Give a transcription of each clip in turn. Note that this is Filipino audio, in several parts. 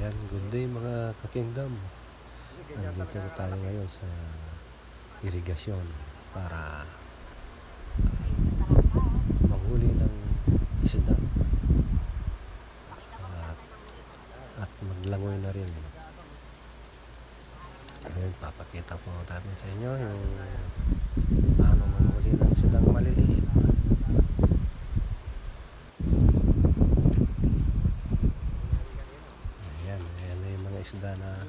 Ayan, good day mga ka-kingdom. Nandito tayo ngayon sa irigasyon para manghuli ng isda at maglangoy na rin. Ayan, papakita po natin sa inyo yung paano manghuli ng isdang maliliit. Ayan na yung mga isda na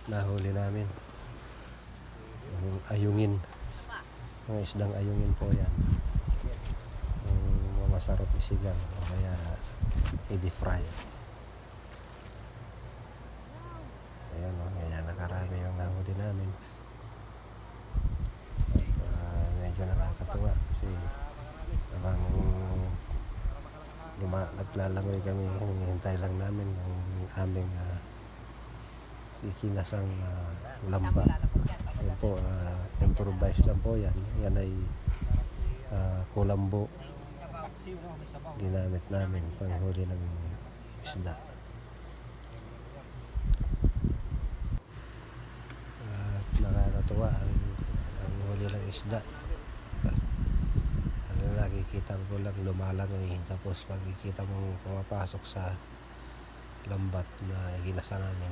nahuli namin. Yung ayungin, mga isdang ayungin po yan, yung masarap isigang o kaya i-fry. Ayan o, ganyan nakarami yung nahuli namin. At medyo nakakatuwa kasi habang naglalangoy kami, hinihintay lang namin ang aming ikinasang lambat. Yan po, improvise lang po yan. Yan ay kulambo ginamit namin panghuli ng isda. At nakakatuwa ang huli ng isda. Nakikita ko lang lumalangoy, tapos pagkikita mong pumapasok sa lambat na ginasa namin.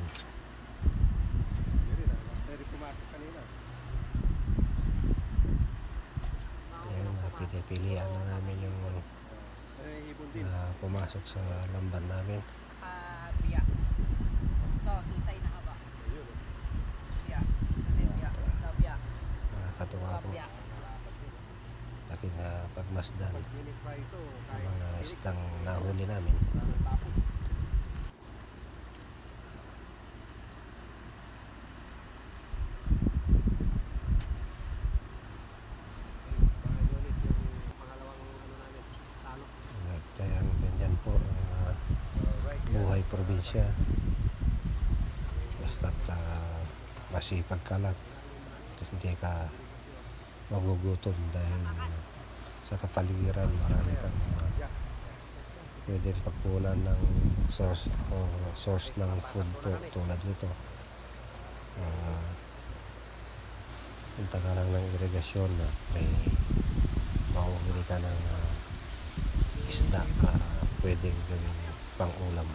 Ayan, pinipilian na namin yung pumasok sa lambat namin. Biya. Ito, sisay na haba. Biya. Biya. Nakakatuwa po. Aking pagmasdan ang mga isdang nahuli namin. Kaya ganyan po ang buhay probinsya. Basta't masipag ka lang at hindi ka magugutom dahil sa kapaligiran marami kang pwede pagkunan ng source ng food po tulad nito. Punta ka lang ng irigasyon na may mahuhuli ka ng isda pwedeng gawing pang ulam.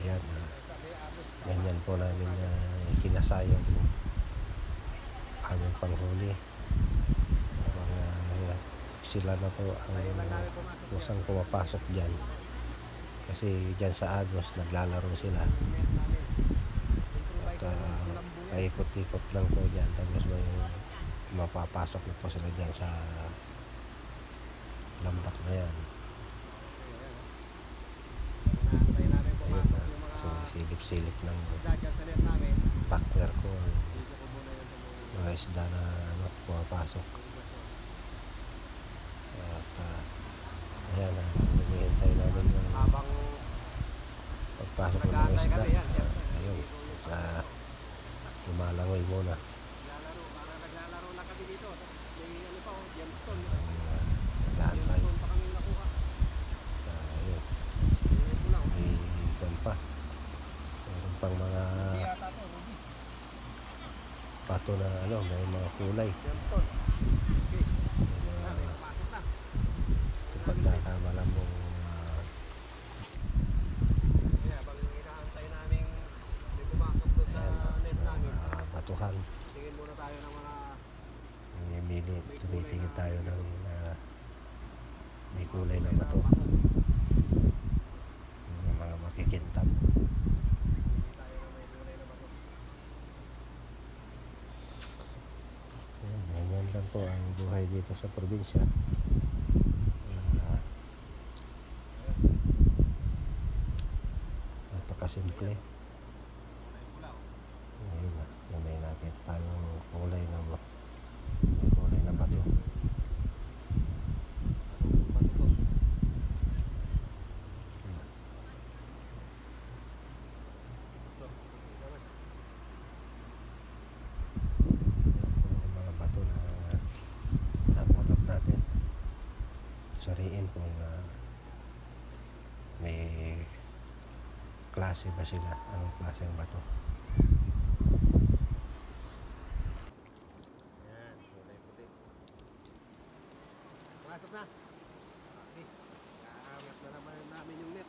Yan, ganyan po namin ikinasayang aming panghuli. Sila na po ang kusang pumapasok dyan kasi dyan sa Agos naglalaro sila at paikot-ikot lang po dyan, tapos may mapapasok na po sila dyan sa lambat na yan. Ayun na, silip-silip ng partner ko mga isda na pumapasok. At ayan na, hinihintay namin yung pagpasok ng mga isda. Ayun, lumalangoy muna. Nag-aantay. Ayun, may ikan pa. Meron pang mga pato na may mga kulay. Pagkakamala mong batuhan, tumitingin tayo ng may kulay na bato, yung mga makikintab. Ganyan lang po ang buhay dito sa probinsya. Napakasimple. Ayun na, may nakita tayong kulay na bato. Mga bato na napulot natin. Sariin kung may klase ba sila, anong klaseng bato. Ayan, kulay puti. Pasok na. Okay. Kaangat na naman namin yung net.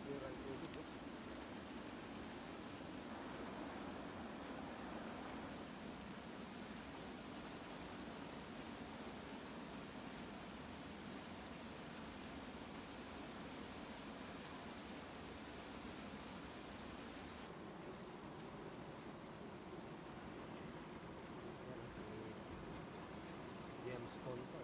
Pure ang tubig, oh. Gemstone to.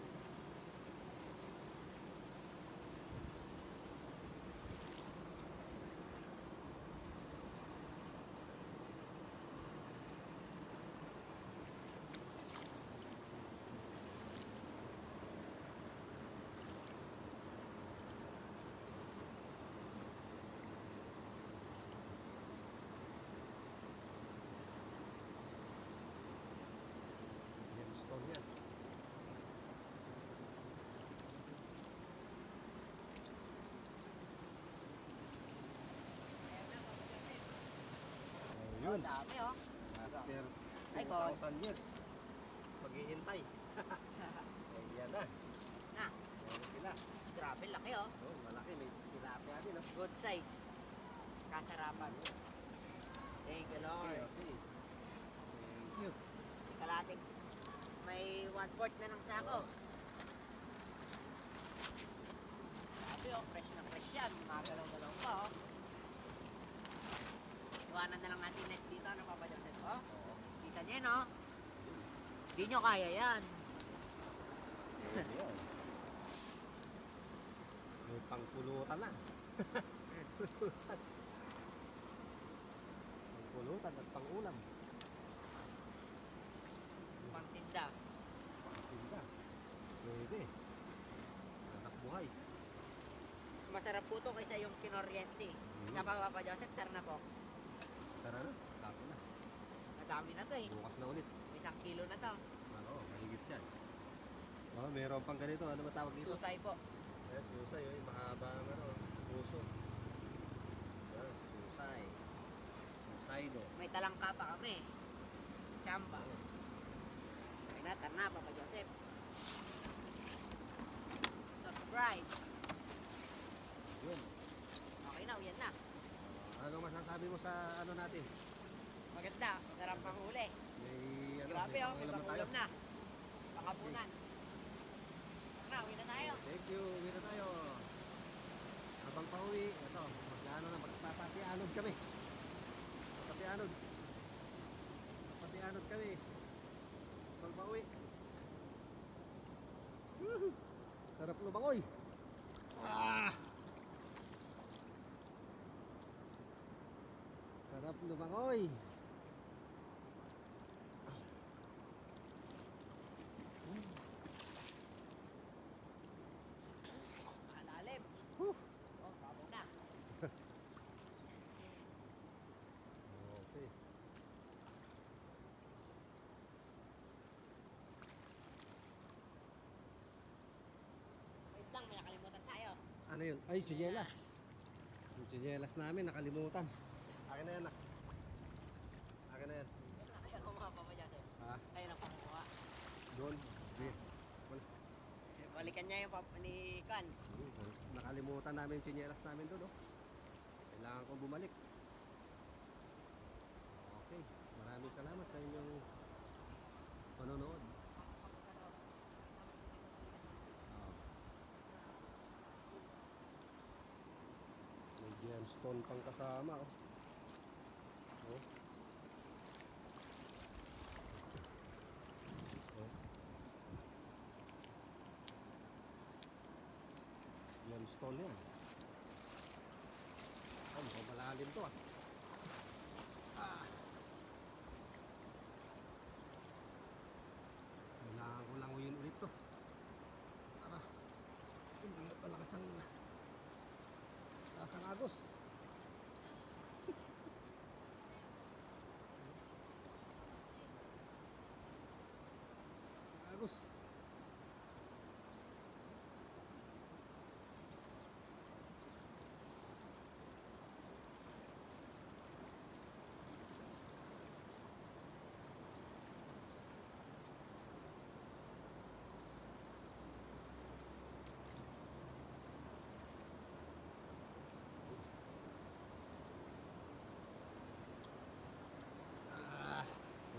Gemstone yan. Oh, Ayun. dami oh. After Ay, God. 2,000 years, maghihintay. Ayan na. Na, Ayan sila. grabe laki oh. Oh, malaki. May tilapia din. Oh. Good size. Kasarapan. Thank you, Lord. Okay. Thank you. Kalating. May 1/4 na ng sako. Grabe oh, fresh na fresh yan. Magalaw-galaw pa oh. Iwanan na lang natin net dito. Ano pa ba dyan net oh? Oo. Kita niyo no? Hindi nyo kaya yan. Ayan. May pangpulutan na. Pangpulutan at pangulam. Pangtinda. Pangtinda. Pwede. Anak buhay. Mas masarap po to kaysa yung kinoriente. Isa pa Papa Joseph, tara na po. Tara na. Dami na. Madami na to eh. Bukas na ulit. May 1 kilo na to. Ano, mahigit yan. Oh, meron pang ganito. Ano ba tawag dito? Susay po. Ayan, susay. Oh, mahaba ang ano, puso. Ayan, susay. Susay do. May talangka pa kami. Chamba. Okay na, tara na Papa Joseph. Subscribe. Yun. Okay na, uyan na. Ano masasabi mo sa ano natin? Maganda, masarap pang huli. May ano, Grabe may oh, may pangulam na tayo. pangulam na. Pakapunan. Tara na, uwi na tayo. Thank you. Uwi na tayo. Habang pauwi, ito, magkano na, magpapatianod kami. Magpapatianod. Magpapatianod kami. Habang pauwi. Woohoo! Sarap lumangoy. Ah! Sarap lumangoy. Alalim. Whew. Oh, babaw na. Okay. Wait lang, may nakalimutan tayo. Ano yun? Ay, tsinelas. Yung tsinelas namin, nakalimutan. Akin na yan, nak. Akin na yan. Kaya kumuha Papa Joseph. Ha? Kaya lang pakuha. Doon. Sige. Wala. Balikan niya yung papa ni Kan. Nakalimutan namin yung tsinelas namin doon, oh. Kailangan kong bumalik. Okay. Maraming salamat sa inyong panonood. Oh. May gemstone pang kasama, oh. Oh. Oh. Yan stone yan. Oh, mukhang malalim to ah. Ah. Kailangan ko lang uyin ulit to. Para hindi palakas ang agos. Agos.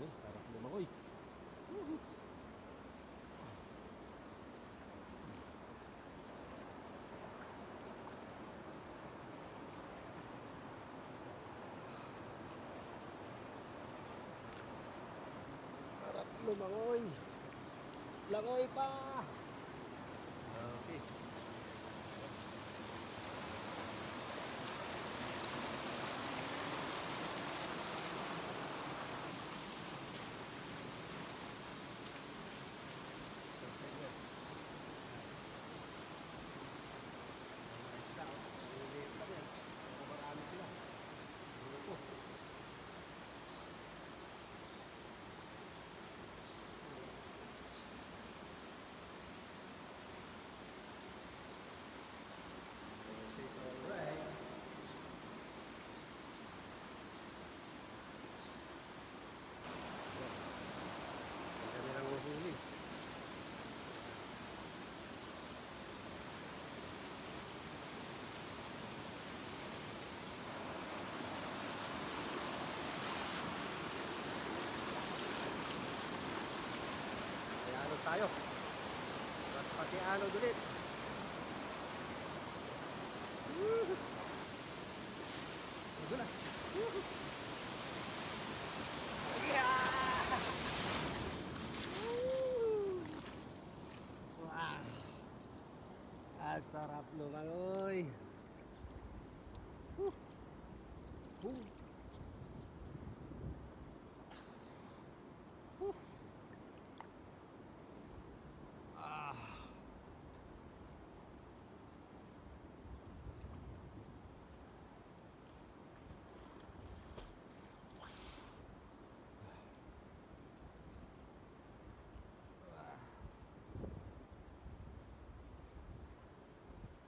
Oh, sarap lumangoy. Sarap lumangoy. Langoy pa. Okay. Marami sila. Grupo. Alright. Ang kami lang uhuli. Kaya ano tayo? Pati ano ulit. Madulas. Yeah! Wow. Ang sarap lumangoy. Woo. Woo. Woo. Ah.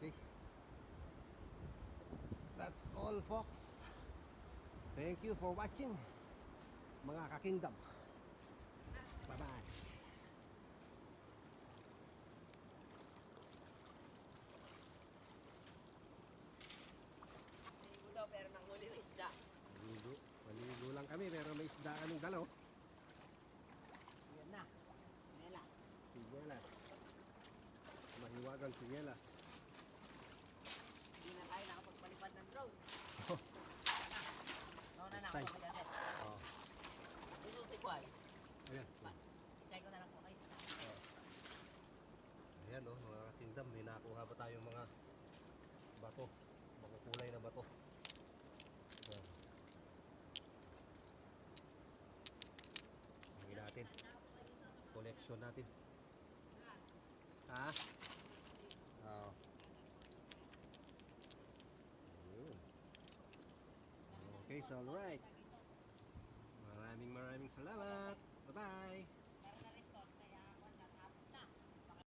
Okay. That's all, folks. Thank you for watching, mga ka-kingdom. Bye-bye. Maligo daw pero nanghuli ng isda. Maligo. Maligo lang kami pero may isda kaming dalaw. Yan na. Melas. Sinyelas. Mahiwagang sinyelas. Hindi na tayo nakapagpalipad ng drone. Nauna na Next ako. time. Oh. Isusi ko ay. Ayan. Itay ko na lang po kayo. Oh. Ayan oh, mga ka-kingdom, may nakuha pa tayong mga bato. Makukulay na bato. Oh. Hangin natin. Collection natin. Ha? Oo. Ayun. Okay, so alright. Maraming salamat.